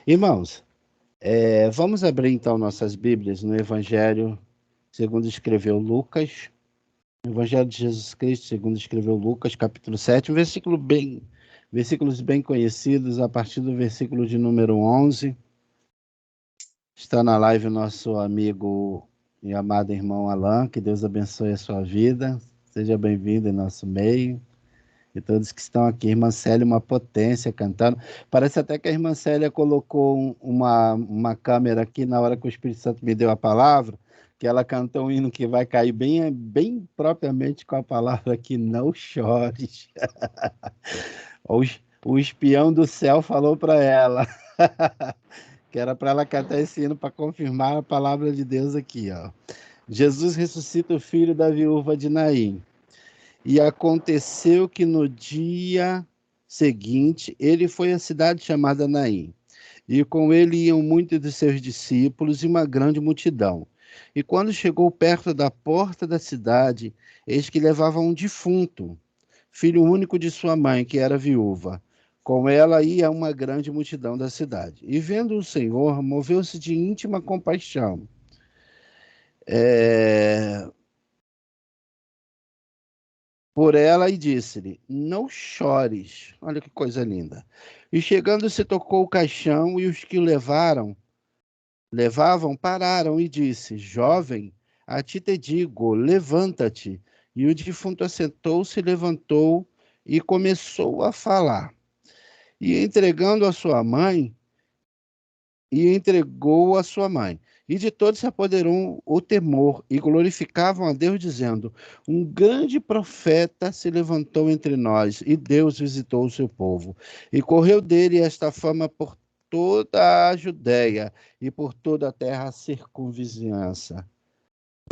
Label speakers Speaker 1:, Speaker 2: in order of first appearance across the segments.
Speaker 1: Irmãos, vamos abrir então nossas Bíblias no Evangelho segundo escreveu Lucas, Evangelho de Jesus Cristo segundo escreveu Lucas, capítulo 7, versículos bem conhecidos, a partir do versículo de número 11. Está na live o nosso amigo e amado irmão Alan, que Deus abençoe a sua vida, seja bem-vindo em nosso meio. E todos que estão aqui, irmã Célia, uma potência cantando. Parece até que a irmã Célia colocou uma câmera aqui na hora que o Espírito Santo me deu a palavra, que ela cantou um hino que vai cair bem propriamente com a palavra aqui, não chores. O, o espião do céu falou para ela, que era para ela cantar esse hino para confirmar a palavra de Deus aqui, ó. Jesus ressuscita o filho da viúva de Naim. E aconteceu que no dia seguinte ele foi à cidade chamada Naim, e com ele iam muitos de seus discípulos e uma grande multidão. E quando chegou perto da porta da cidade, eis que levava um defunto, filho único de sua mãe, que era viúva. Com ela ia uma grande multidão da cidade. E vendo o Senhor, moveu-se de íntima compaixão. É, por ela e disse-lhe: Não chores. Olha que coisa linda. E chegando se tocou o caixão e os que levavam pararam e disse: Jovem, a ti te digo, levanta-te. E o defunto assentou-se, levantou e começou a falar. E entregando a sua mãe, e entregou a sua mãe. E de todos se apoderou o temor, e glorificavam a Deus, dizendo: Um grande profeta se levantou entre nós, e Deus visitou o seu povo. E correu dele esta fama por toda a Judéia e por toda a terra circunvizinhança.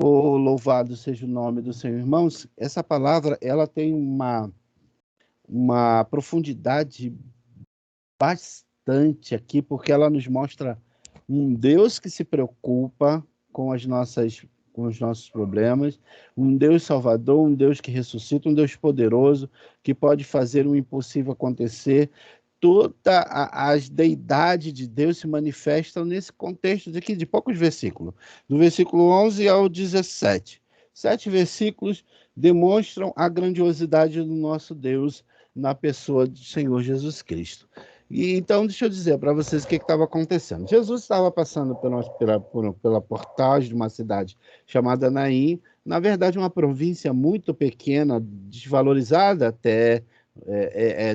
Speaker 1: Oh, louvado seja o nome do Senhor. Irmãos, essa palavra ela tem uma profundidade bastante aqui, porque ela nos mostra um Deus que se preocupa com os nossos problemas, um Deus salvador, um Deus que ressuscita, um Deus poderoso, que pode fazer o impossível acontecer. As deidades de Deus se manifestam nesse contexto aqui de poucos versículos, do versículo 11 ao 17. 7 versículos demonstram a grandiosidade do nosso Deus na pessoa do Senhor Jesus Cristo. E então, deixa eu dizer para vocês o que estava acontecendo. Jesus estava passando pela portagem de uma cidade chamada Naim, na verdade, uma província muito pequena, desvalorizada até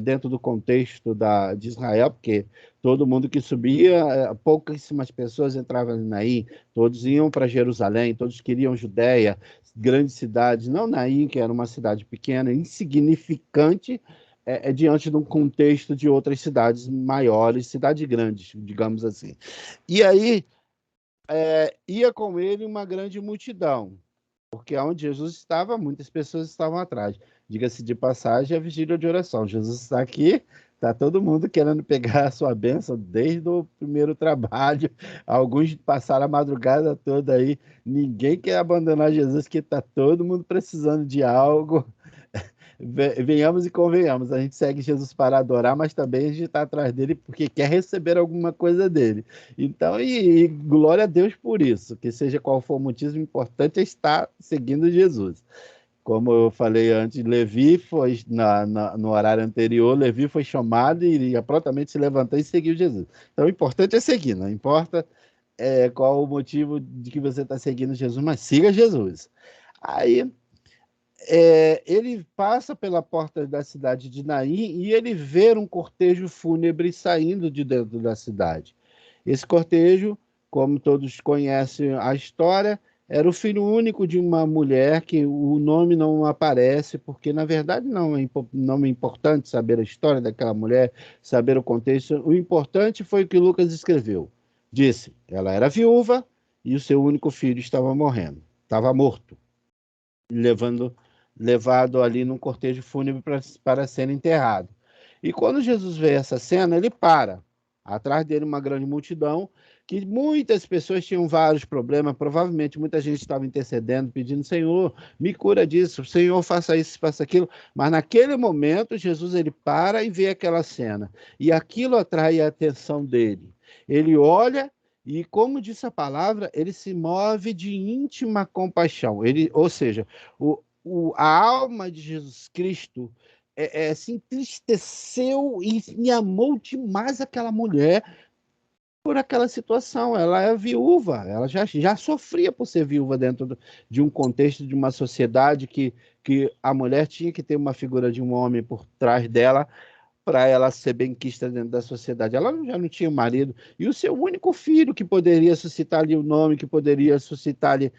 Speaker 1: dentro do contexto de Israel, porque todo mundo que subia, pouquíssimas pessoas entravam em Naim, todos iam para Jerusalém, todos queriam Judéia, grandes cidades, não Naim, que era uma cidade pequena, insignificante, diante de um contexto de outras cidades maiores, cidades grandes, digamos assim. E aí ia com ele uma grande multidão, porque onde Jesus estava, muitas pessoas estavam atrás. Diga-se de passagem, a vigília de oração. Jesus está aqui, está todo mundo querendo pegar a sua bênção desde o primeiro trabalho. Alguns passaram a madrugada toda aí. Ninguém quer abandonar Jesus, que está todo mundo precisando de algo. Venhamos e convenhamos, a gente segue Jesus para adorar, mas também a gente está atrás dele porque quer receber alguma coisa dele. Então, e glória a Deus por isso, que seja qual for o motivo, o importante é estar seguindo Jesus. Como eu falei antes, Levi foi, no horário anterior, Levi foi chamado e ia prontamente se levantar e seguiu Jesus. Então, o importante é seguir, não importa qual o motivo de que você está seguindo Jesus, mas siga Jesus. Aí ele passa pela porta da cidade de Naim e ele vê um cortejo fúnebre saindo de dentro da cidade. Esse cortejo, como todos conhecem a história, era o filho único de uma mulher que o nome não aparece, porque na verdade não é importante saber a história daquela mulher, saber o contexto. O importante foi o que Lucas escreveu. Disse, ela era viúva e o seu único filho estava morrendo, estava morto, levando levado ali num cortejo fúnebre para ser enterrado. E quando Jesus vê essa cena, ele para. Atrás dele uma grande multidão, que muitas pessoas tinham vários problemas, provavelmente muita gente estava intercedendo, pedindo, Senhor, me cura disso, Senhor, faça isso, faça aquilo. Mas naquele momento, Jesus ele para e vê aquela cena. E aquilo atrai a atenção dele. Ele olha e, como disse a palavra, ele se move de íntima compaixão. Ele, ou seja, a alma de Jesus Cristo se entristeceu e amou demais aquela mulher por aquela situação. Ela é viúva, ela já sofria por ser viúva dentro de um contexto de uma sociedade que a mulher tinha que ter uma figura de um homem por trás dela para ela ser benquista dentro da sociedade. Ela já não tinha marido, e o seu único filho que poderia suscitar ali o nome, que poderia suscitar ali,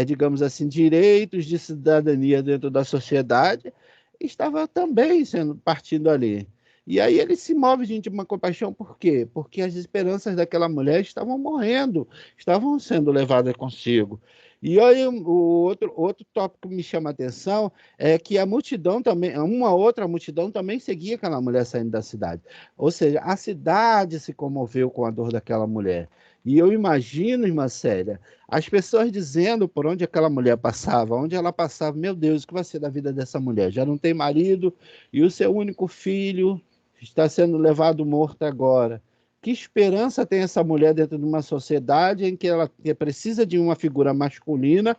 Speaker 1: digamos assim, direitos de cidadania dentro da sociedade, estava também sendo partindo ali. E aí ele se move de uma compaixão, por quê? Porque as esperanças daquela mulher estavam morrendo, estavam sendo levadas consigo. E aí o outro tópico que me chama a atenção é que a multidão também, uma outra multidão também seguia aquela mulher saindo da cidade. Ou seja, a cidade se comoveu com a dor daquela mulher. E eu imagino, irmã Célia, as pessoas dizendo por onde aquela mulher passava, onde ela passava, meu Deus, o que vai ser da vida dessa mulher? Já não tem marido e o seu único filho está sendo levado morto agora. Que esperança tem essa mulher dentro de uma sociedade em que ela precisa de uma figura masculina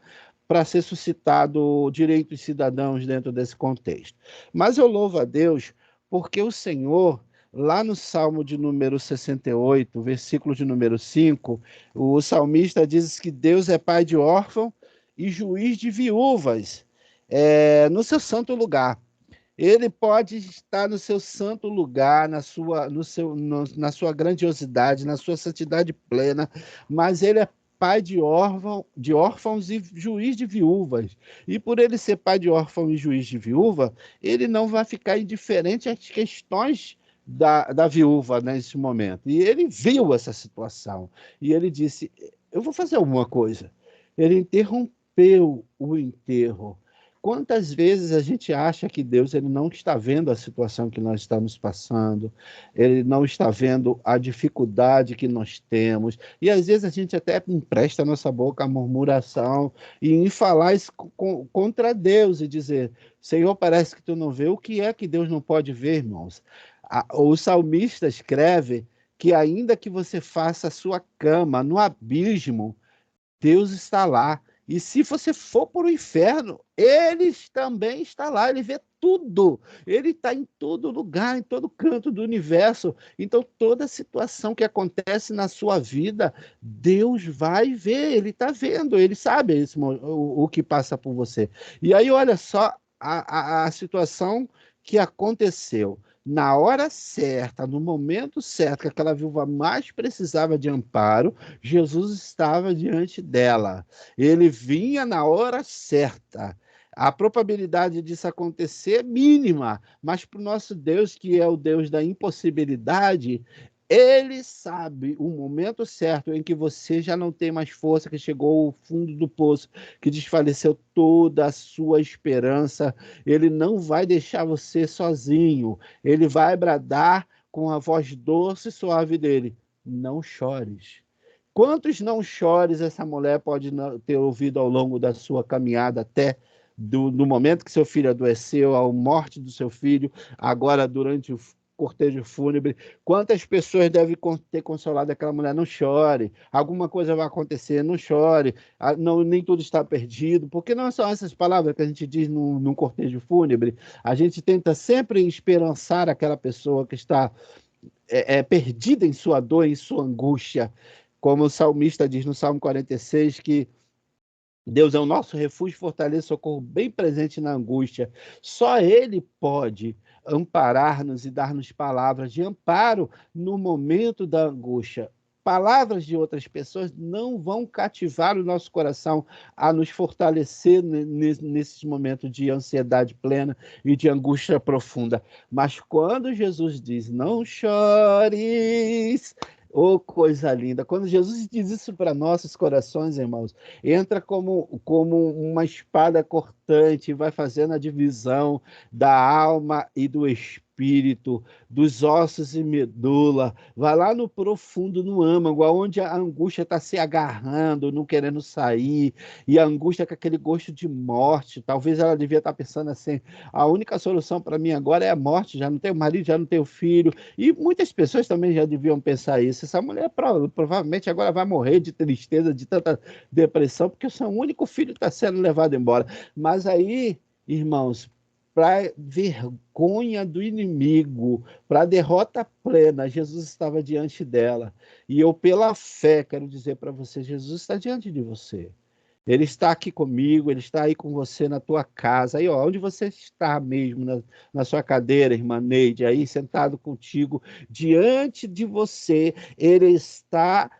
Speaker 1: para ser suscitado direitos cidadãos dentro desse contexto? Mas eu louvo a Deus porque o Senhor, lá no Salmo de número 68, versículo de número 5, o salmista diz que Deus é pai de órfão e juiz de viúvas, no seu santo lugar. Ele pode estar no seu santo lugar, na sua grandiosidade, na sua santidade plena, mas ele é pai de órfãos e juiz de viúvas. E por ele ser pai de órfão e juiz de viúva, ele não vai ficar indiferente às questões da viúva nesse momento. E ele viu essa situação. E ele disse: eu vou fazer alguma coisa. Ele interrompeu o enterro. Quantas vezes a gente acha que Deus ele não está vendo a situação que nós estamos passando, ele não está vendo a dificuldade que nós temos, e às vezes a gente até empresta a nossa boca à murmuração e em falar isso contra Deus e dizer: Senhor, parece que tu não vê. O que é que Deus não pode ver, irmãos? O salmista escreve que ainda que você faça a sua cama no abismo, Deus está lá. E se você for para o inferno, ele também está lá, ele vê tudo. Ele está em todo lugar, em todo canto do universo. Então, toda situação que acontece na sua vida, Deus vai ver, ele está vendo, ele sabe o que passa por você. E aí, olha só a situação que aconteceu. Na hora certa, no momento certo, que aquela viúva mais precisava de amparo, Jesus estava diante dela. Ele vinha na hora certa. A probabilidade disso acontecer é mínima, mas para o nosso Deus, que é o Deus da impossibilidade, ele sabe o momento certo em que você já não tem mais força, que chegou ao fundo do poço, que desfaleceu toda a sua esperança. Ele não vai deixar você sozinho. Ele vai bradar com a voz doce e suave dele: não chores. Quantos não chores essa mulher pode ter ouvido ao longo da sua caminhada até do momento que seu filho adoeceu, à morte do seu filho, agora durante o cortejo fúnebre? Quantas pessoas devem ter consolado aquela mulher? Não chore, alguma coisa vai acontecer, não chore, não, nem tudo está perdido, porque não são essas palavras que a gente diz num cortejo fúnebre. A gente tenta sempre esperançar aquela pessoa que está perdida em sua dor, em sua angústia, como o salmista diz no Salmo 46, que Deus é o nosso refúgio, fortaleza, socorro bem presente na angústia. Só Ele pode amparar-nos e dar-nos palavras de amparo no momento da angústia. Palavras de outras pessoas não vão cativar o nosso coração a nos fortalecer nesses momentos de ansiedade plena e de angústia profunda. Mas quando Jesus diz: não chores, oh, coisa linda! Quando Jesus diz isso para nossos corações, irmãos, entra como uma espada cortante, vai fazendo a divisão da alma e do espírito. espírito, dos ossos e medula, vai lá no profundo, no âmago, onde a angústia está se agarrando, não querendo sair, e a angústia com aquele gosto de morte. Talvez ela devia estar pensando assim: a única solução para mim agora é a morte, já não tenho marido, já não tenho filho. E muitas pessoas também já deviam pensar isso. Essa mulher provavelmente agora vai morrer de tristeza, de tanta depressão, porque o seu único filho está sendo levado embora. Mas aí, irmãos, para vergonha do inimigo, para derrota plena, Jesus estava diante dela. E eu, pela fé, quero dizer para você: Jesus está diante de você. Ele está aqui comigo, ele está aí com você na tua casa, aí ó, onde você está mesmo, na sua cadeira, irmã Neide, aí sentado contigo, diante de você, ele está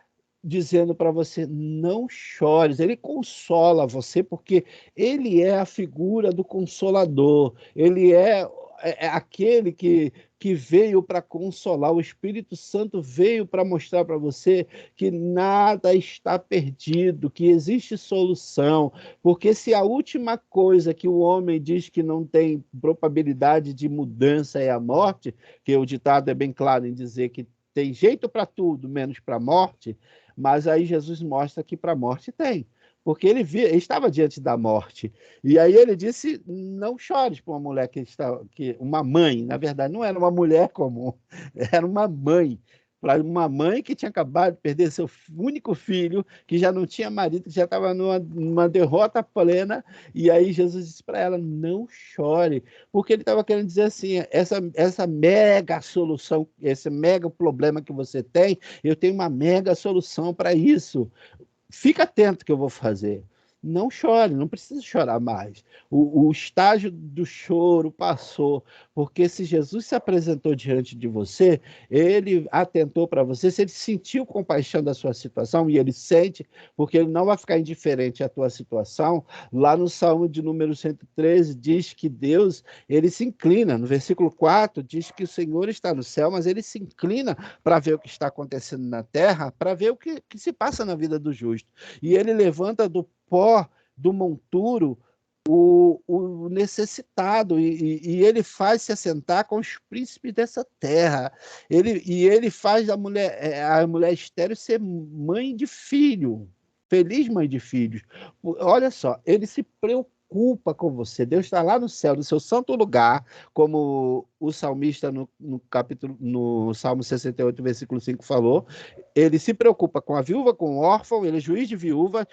Speaker 1: dizendo para você: não chores. Ele consola você porque ele é a figura do consolador, ele é aquele que veio para consolar. O Espírito Santo veio para mostrar para você que nada está perdido, que existe solução, porque se a última coisa que o homem diz que não tem probabilidade de mudança é a morte, que o ditado é bem claro em dizer que tem jeito para tudo, menos para a morte, mas aí Jesus mostra que para a morte tem, porque ele estava diante da morte. E aí ele disse: não chores para uma mulher uma mãe, na verdade, não era uma mulher comum, era uma mãe. Para uma mãe que tinha acabado de perder seu único filho, que já não tinha marido, que já estava numa derrota plena, e aí Jesus disse para ela: não chore, porque ele estava querendo dizer assim: essa mega solução, esse mega problema que você tem, eu tenho uma mega solução para isso. Fica atento que eu vou fazer. Não chore, não precisa chorar mais. O estágio do choro passou, porque se Jesus se apresentou diante de você, ele atentou para você, se ele sentiu compaixão da sua situação, e ele sente, porque ele não vai ficar indiferente à tua situação. Lá no Salmo de número 113 diz que Deus, ele se inclina. No versículo 4 diz que o Senhor está no céu, mas ele se inclina para ver o que está acontecendo na terra, para ver o que se passa na vida do justo. E ele levanta do pó do monturo o necessitado, e ele faz se assentar com os príncipes dessa terra. Ele faz a mulher estéril ser mãe de filho, feliz mãe de filhos. Olha só, ele se preocupa com você. Deus está lá no céu, no seu santo lugar, como o salmista no Salmo 68, versículo 5 falou. Ele se preocupa com a viúva, com o órfão, ele é juiz de viúva,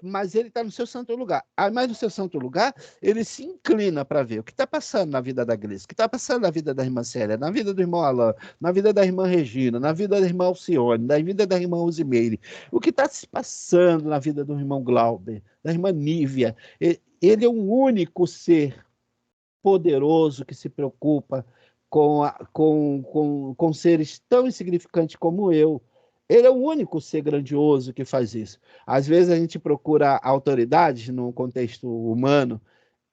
Speaker 1: mas ele está no seu santo lugar. Mas no seu santo lugar, ele se inclina para ver o que está passando na vida da Gleice, o que está passando na vida da irmã Célia, na vida do irmão Alain, na vida da irmã Regina, na vida da irmã Alcione, na vida da irmã Uzimeire, o que está se passando na vida do irmão Glauber, da irmã Nívia. Ele é um único ser poderoso que se preocupa com seres tão insignificantes como eu. Ele é o único ser grandioso que faz isso. Às vezes a gente procura autoridades no contexto humano.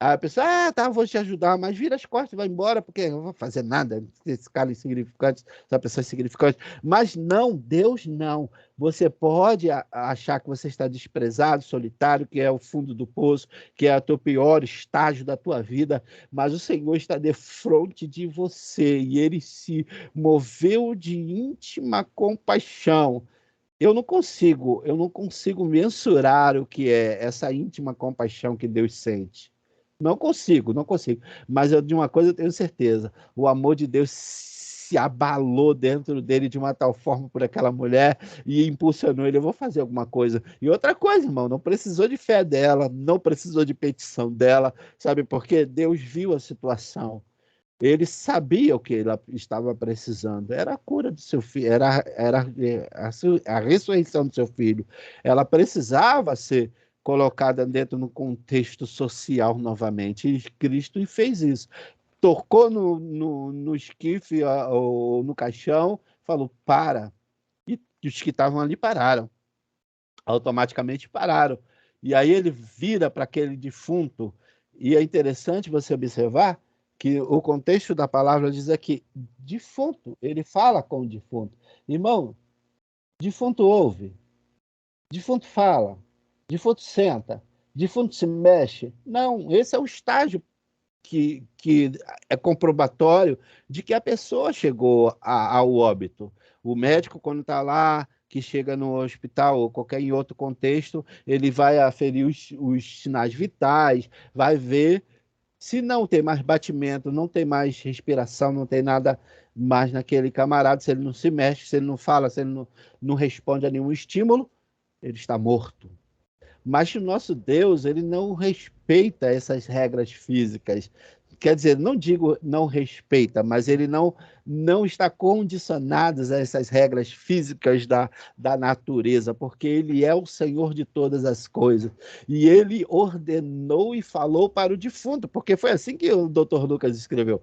Speaker 1: Aí a pessoa: tá, vou te ajudar, mas vira as costas e vai embora, porque eu não vou fazer nada, esse cara é insignificante, essa pessoa é insignificante. Mas não, Deus não. Você pode achar que você está desprezado, solitário, que é o fundo do poço, que é o teu pior estágio da tua vida, mas o Senhor está de frente de você, e ele se moveu de íntima compaixão. Eu não consigo mensurar o que é essa íntima compaixão que Deus sente. Não consigo, não consigo. Mas de uma coisa eu tenho certeza: o amor de Deus se abalou dentro dele de uma tal forma por aquela mulher e impulsionou ele: eu vou fazer alguma coisa. E outra coisa, irmão, não precisou de fé dela, não precisou de petição dela, sabe por quê? Deus viu a situação. Ele sabia o que ele estava precisando. Era a cura do seu filho, era a ressurreição do seu filho. Ela precisava ser colocada dentro do contexto social novamente. E Cristo fez isso. Tocou no esquife ou no caixão, falou: para. E os que estavam ali pararam. Automaticamente pararam. E aí ele vira para aquele defunto. E é interessante você observar que o contexto da palavra diz aqui: defunto. Ele fala com o defunto. Irmão, defunto ouve, defunto fala, defunto senta, defunto se mexe. Não, esse é o estágio que é comprobatório de que a pessoa chegou ao óbito. O médico, quando está lá, que chega no hospital ou qualquer em outro contexto, ele vai aferir os sinais vitais, vai ver se não tem mais batimento, não tem mais respiração, não tem nada mais naquele camarada, se ele não se mexe, se ele não fala, se ele não responde a nenhum estímulo, ele está morto. Mas o nosso Deus, ele não respeita essas regras físicas. Quer dizer, não digo não respeita, mas ele não está condicionado a essas regras físicas da natureza, porque ele é o Senhor de todas as coisas. E ele ordenou e falou para o defunto, porque foi assim que o Dr. Lucas escreveu.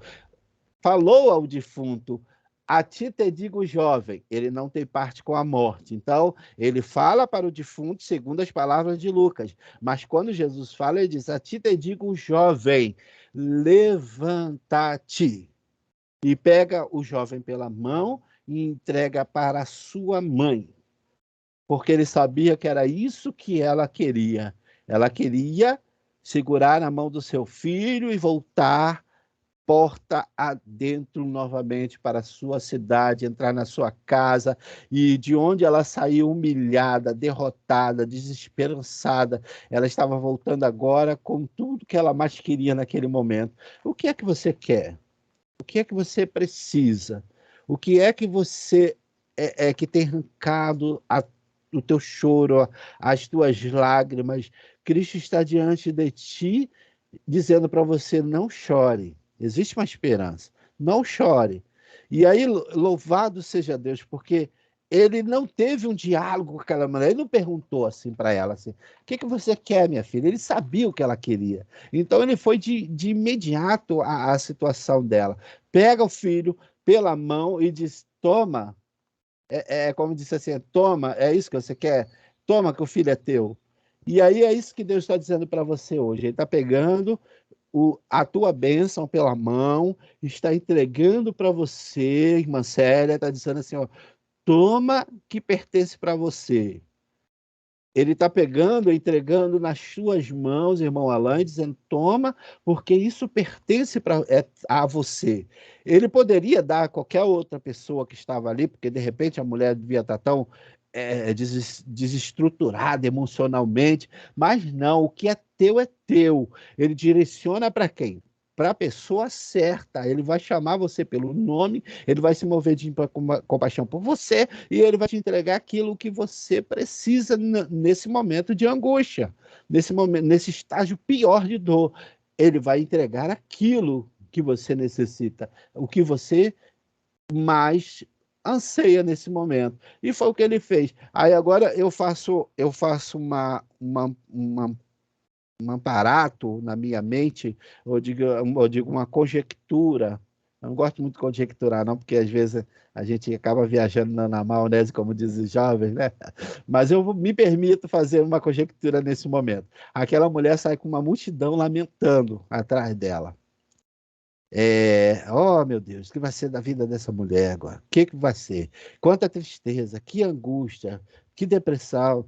Speaker 1: Falou ao defunto: a ti te digo, jovem, ele não tem parte com a morte. Então, ele fala para o defunto segundo as palavras de Lucas. Mas quando Jesus fala, ele diz: a ti te digo, jovem, levanta-te. E pega o jovem pela mão e entrega para a sua mãe. Porque ele sabia que era isso que ela queria. Ela queria segurar a mão do seu filho e voltar porta adentro novamente para a sua cidade, entrar na sua casa, e de onde ela saiu humilhada, derrotada, desesperançada, ela estava voltando agora com tudo que ela mais queria naquele momento. O que é que você quer? O que é que você precisa? O que é que você que tem arrancado o teu choro, as tuas lágrimas? Cristo está diante de ti, dizendo para você: não chore. Existe uma esperança. Não chore. E aí, louvado seja Deus, porque ele não teve um diálogo com aquela mulher. Ele não perguntou assim para ela assim: o que você quer, minha filha? Ele sabia o que ela queria. Então ele foi de imediato à situação dela. Pega o filho pela mão e diz: toma. Como disse assim: toma, é isso que você quer? Toma, que o filho é teu. E aí é isso que Deus está dizendo para você hoje. Ele está pegando a tua bênção pela mão, está entregando para você, irmã Célia, está dizendo assim: ó, toma, que pertence para você. Ele está pegando, entregando nas suas mãos, irmão Alain, dizendo: toma, porque isso pertence a você. Ele poderia dar a qualquer outra pessoa que estava ali, porque de repente a mulher devia estar tão desestruturada emocionalmente, mas não, o que é teu é teu. Ele direciona para quem? Para a pessoa certa. Ele vai chamar você pelo nome, ele vai se mover de compaixão por você, e ele vai te entregar aquilo que você precisa nesse momento de angústia, nesse momento, nesse estágio pior de dor. Ele vai entregar aquilo que você necessita, o que você mais anseia nesse momento. E foi o que ele fez. Aí agora eu faço um aparato na minha mente, eu digo uma conjectura. Eu não gosto muito de conjecturar, não, porque às vezes a gente acaba viajando na maionese, como dizem os jovens, né? Mas eu me permito fazer uma conjectura nesse momento. Aquela mulher sai com uma multidão lamentando atrás dela. Oh, meu Deus, o que vai ser da vida dessa mulher agora? O que vai ser? Quanta tristeza, que angústia, que depressão.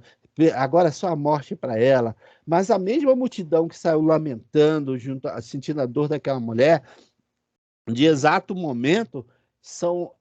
Speaker 1: Agora só a morte para ela. Mas a mesma multidão que saiu lamentando, sentindo a dor daquela mulher, de exato momento, são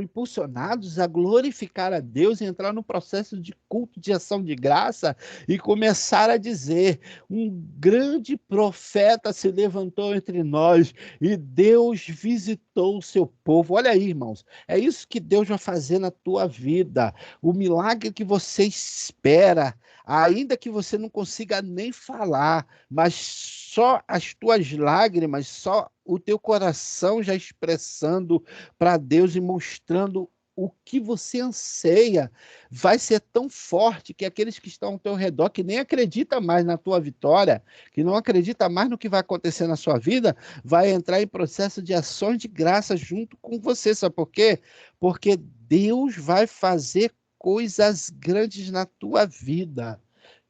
Speaker 1: impulsionados a glorificar a Deus e entrar no processo de culto, de ação de graça, e começar a dizer: um grande profeta se levantou entre nós e Deus visitou o seu povo. Olha aí, irmãos, é isso que Deus vai fazer na tua vida. O milagre que você espera, ainda que você não consiga nem falar, mas só as tuas lágrimas, só o teu coração já expressando para Deus e mostrando o que você anseia, vai ser tão forte que aqueles que estão ao teu redor, que nem acreditam mais na tua vitória, que não acreditam mais no que vai acontecer na sua vida, vai entrar em processo de ações de graça junto com você. Sabe por quê? Porque Deus vai fazer coisas grandes na tua vida.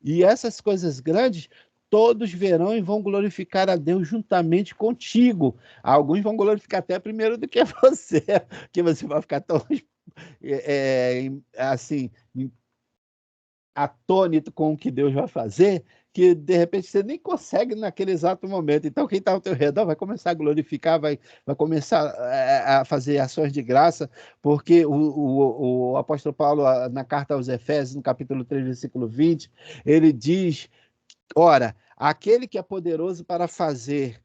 Speaker 1: E essas coisas grandes, todos verão e vão glorificar a Deus juntamente contigo. Alguns vão glorificar até primeiro do que você, que você vai ficar tão assim, atônito com o que Deus vai fazer, que de repente você nem consegue naquele exato momento. Então, quem está ao teu redor vai começar a glorificar, vai começar a fazer ações de graça, porque o apóstolo Paulo, na carta aos Efésios, no capítulo 3, versículo 20, ele diz: ora, aquele que é poderoso para fazer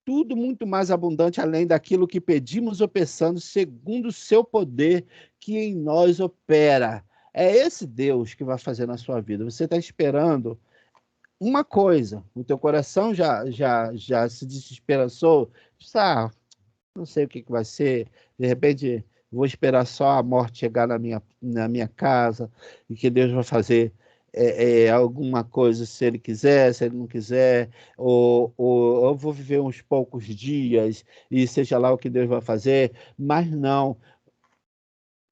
Speaker 1: tudo muito mais abundante além daquilo que pedimos ou pensamos, segundo o seu poder que em nós opera. É esse Deus que vai fazer na sua vida. Você está esperando uma coisa, o teu coração já se desesperançou, não sei o que vai ser, de repente vou esperar só a morte chegar na minha casa e que Deus vai fazer alguma coisa se ele quiser, se ele não quiser, ou eu vou viver uns poucos dias e seja lá o que Deus vai fazer, mas não,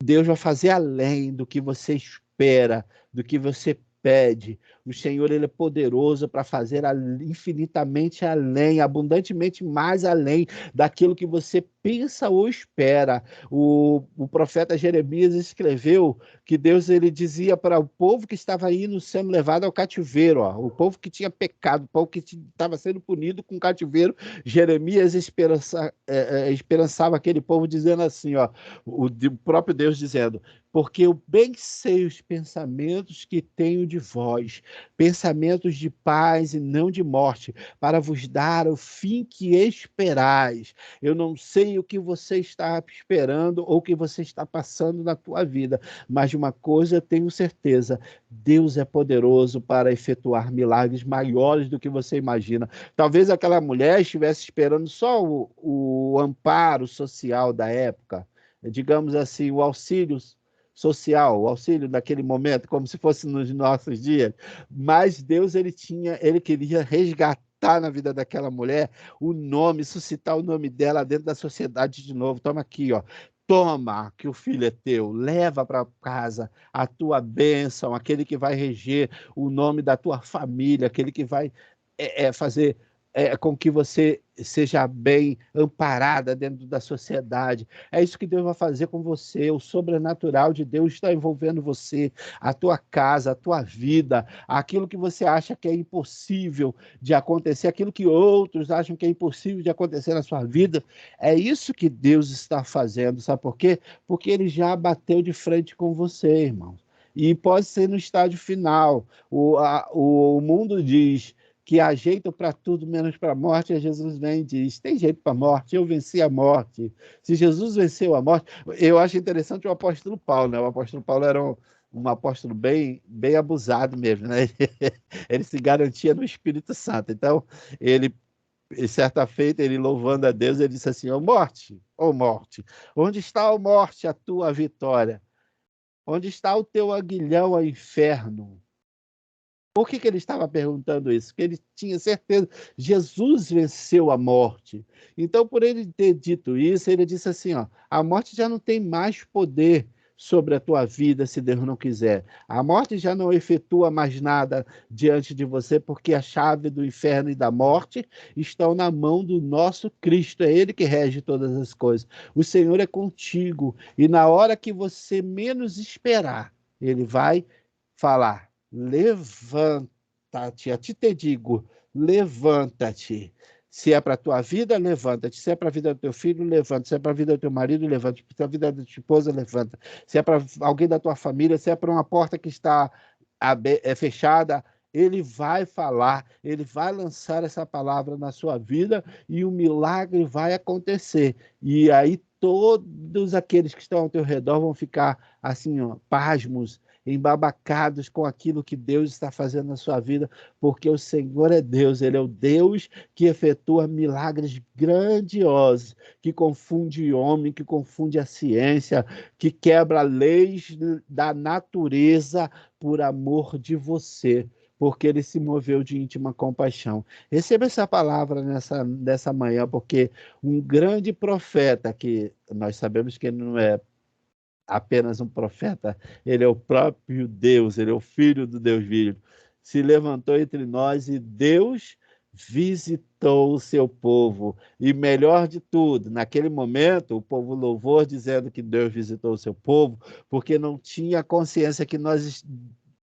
Speaker 1: Deus vai fazer além do que você espera, do que você pede. O Senhor, ele é poderoso para fazer infinitamente além, abundantemente mais além daquilo que você pensa ou espera. O profeta Jeremias escreveu que Deus, ele dizia para o povo que estava indo sendo levado ao cativeiro, ó, o povo que tinha pecado, o povo que estava sendo punido com cativeiro. Jeremias esperançava aquele povo dizendo assim, ó, o próprio Deus dizendo: porque eu bem sei os pensamentos que tenho de vós, pensamentos de paz e não de morte, para vos dar o fim que esperais. Eu não sei o que você está esperando ou o que você está passando na tua vida, mas de uma coisa eu tenho certeza: Deus é poderoso para efetuar milagres maiores do que você imagina. Talvez aquela mulher estivesse esperando só o amparo social da época, digamos assim, o auxílio social, o auxílio naquele momento, como se fosse nos nossos dias. Mas Deus, ele queria resgatar na vida daquela mulher o nome, suscitar o nome dela dentro da sociedade de novo. Toma aqui, ó. Toma, que o filho é teu, leva para casa a tua bênção, aquele que vai reger o nome da tua família, aquele que vai fazer com que você seja bem amparada dentro da sociedade. É isso que Deus vai fazer com você. O sobrenatural de Deus está envolvendo você, a tua casa, a tua vida, aquilo que você acha que é impossível de acontecer, aquilo que outros acham que é impossível de acontecer na sua vida. É isso que Deus está fazendo. Sabe por quê? Porque ele já bateu de frente com você, irmão. E pode ser no estágio final. O mundo diz que há jeito para tudo menos para a morte, e Jesus vem e diz: tem jeito para a morte, eu venci a morte. Se Jesus venceu a morte, eu acho interessante o apóstolo Paulo, né? O apóstolo Paulo era um apóstolo bem abusado mesmo, né? Ele se garantia no Espírito Santo. Então, ele, certa feita, ele louvando a Deus, ele disse assim: ó morte, onde está, ó morte, a tua vitória? Onde está o teu aguilhão, ó inferno? Por que ele estava perguntando isso? Porque ele tinha certeza, Jesus venceu a morte. Então, por ele ter dito isso, ele disse assim, ó, a morte já não tem mais poder sobre a tua vida se Deus não quiser. A morte já não efetua mais nada diante de você, porque a chave do inferno e da morte estão na mão do nosso Cristo. É ele que rege todas as coisas. O Senhor é contigo, e na hora que você menos esperar, ele vai falar: levanta-te, a ti te digo, levanta-te. Se é para a tua vida, levanta-te. Se é para a vida do teu filho, levanta. Se é para a vida do teu marido, levanta. Se é para a vida da tua esposa, levanta. Se é para alguém da tua família, se é para uma porta que está fechada, ele vai falar, ele vai lançar essa palavra na sua vida e o milagre vai acontecer. E aí todos aqueles que estão ao teu redor vão ficar assim, ó, pasmos, embabacados com aquilo que Deus está fazendo na sua vida, porque o Senhor é Deus, ele é o Deus que efetua milagres grandiosos, que confunde o homem, que confunde a ciência, que quebra leis da natureza por amor de você, porque ele se moveu de íntima compaixão. Receba essa palavra nessa manhã, porque um grande profeta, que nós sabemos que ele não é apenas um profeta, ele é o próprio Deus, ele é o Filho do Deus vivo, se levantou entre nós e Deus visitou o seu povo. E melhor de tudo, naquele momento, o povo louvou dizendo que Deus visitou o seu povo, porque não tinha consciência que nós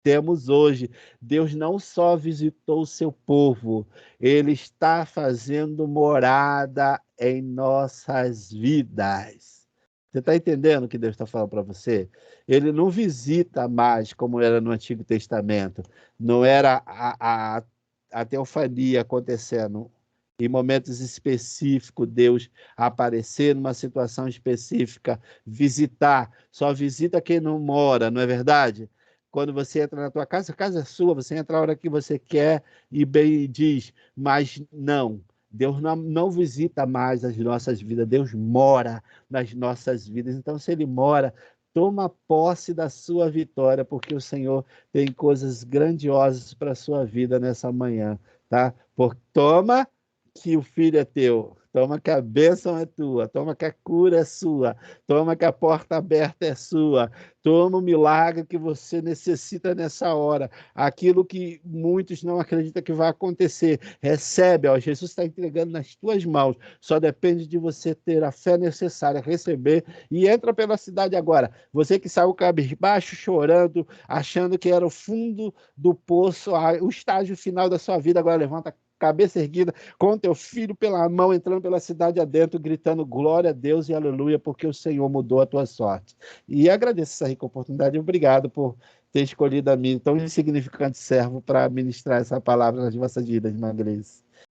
Speaker 1: temos hoje. Deus não só visitou o seu povo, ele está fazendo morada em nossas vidas. Você está entendendo o que Deus está falando para você? Ele não visita mais como era no Antigo Testamento. Não era a teofania acontecendo em momentos específicos, Deus aparecer numa situação específica, visitar. Só visita quem não mora, não é verdade? Quando você entra na tua casa, a casa é sua, você entra a hora que você quer e bem diz, mas não. Deus não visita mais as nossas vidas, Deus mora nas nossas vidas. Então, se Ele mora, toma posse da sua vitória, porque o Senhor tem coisas grandiosas para a sua vida nessa manhã, tá? Toma que o filho é teu, toma que a bênção é tua, toma que a cura é sua, toma que a porta aberta é sua, toma o milagre que você necessita nessa hora, aquilo que muitos não acreditam que vai acontecer, recebe, ó, Jesus está entregando nas tuas mãos, só depende de você ter a fé necessária, receber, e entra pela cidade agora, você que saiu cabisbaixo, chorando, achando que era o fundo do poço, o estágio final da sua vida, agora levanta cabeça erguida, com teu filho pela mão, entrando pela cidade adentro, gritando glória a Deus e aleluia, porque o Senhor mudou a tua sorte. E agradeço essa rica oportunidade. Obrigado por ter escolhido a mim, tão insignificante servo, para ministrar essa palavra nas vossas vidas, irmã Gleice.